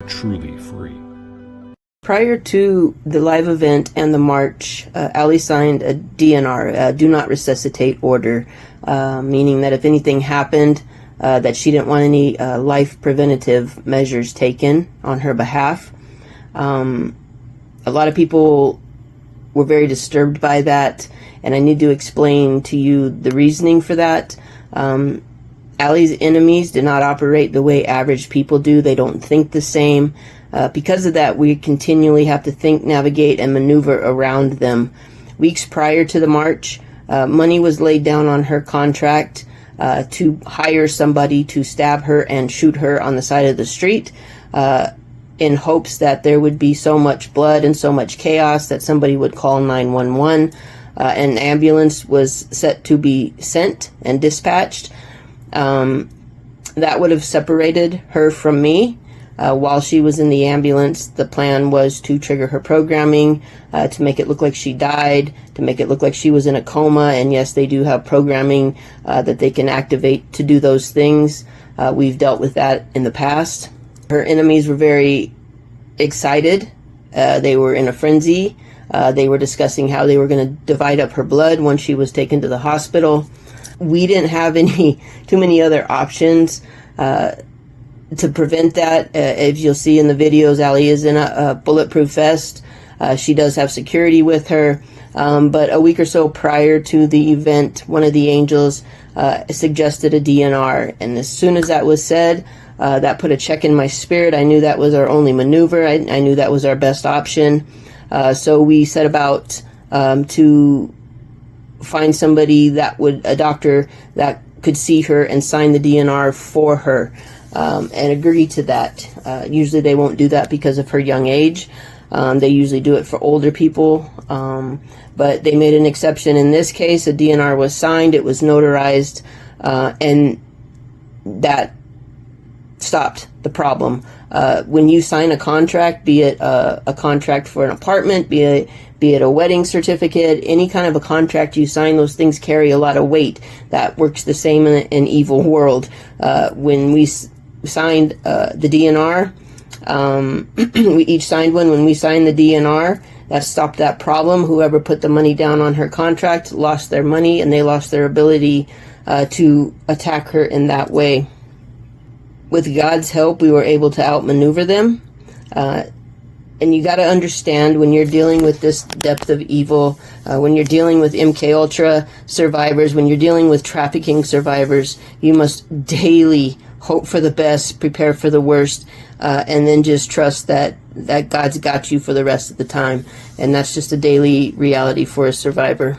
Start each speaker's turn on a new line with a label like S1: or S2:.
S1: truly free.
S2: Prior to the live event and the march, Allie signed a DNR, do not resuscitate order, meaning that if anything happened, that she didn't want any life preventative measures taken on her behalf. A lot of people were very disturbed by that, and I need to explain to you the reasoning for that. Allie's enemies do not operate the way average people do. They don't think the same. Because of that, we continually have to think, navigate, and maneuver around them. Weeks prior to the march, money was laid down on her contract to hire somebody to stab her and shoot her on the side of the street, in hopes that there would be so much blood and so much chaos that somebody would call 911. An ambulance was set to be sent and dispatched. That would have separated her from me. While she was in the ambulance, the plan was to trigger her programming, to make it look like she died, to make it look like she was in a coma. And yes, they do have programming that they can activate to do those things. We've dealt with that in the past. Her enemies were very excited. They were in a frenzy. They were discussing how they were going to divide up her blood once she was taken to the hospital. We didn't have too many other options to prevent that. As you'll see in the videos, Allie is in a bulletproof vest. She does have security with her. But a week or so prior to the event, one of the angels suggested a DNR. And as soon as that was said, that put a check in my spirit. I knew that was our only maneuver. I knew that was our best option. So we set about to find somebody a doctor that could see her and sign the DNR for her, and agree to that. Usually they won't do that because of her young age. They usually do it for older people, but they made an exception in this case. A DNR was signed, it was notarized, and that stopped the problem. When you sign a contract, be it a contract for an apartment, be it a wedding certificate, any kind of a contract you sign, those things carry a lot of weight. That works the same in an evil world. When we signed the DNR, we each signed one. When we signed the DNR, that stopped that problem. Whoever put the money down on her contract lost their money, and they lost their ability to attack her in that way. With God's help, we were able to outmaneuver them. And you got to understand, when you're dealing with this depth of evil, when you're dealing with MK Ultra survivors, when you're dealing with trafficking survivors, you must daily hope for the best, prepare for the worst, and then just trust that God's got you for the rest of the time. And that's just a daily reality for a survivor.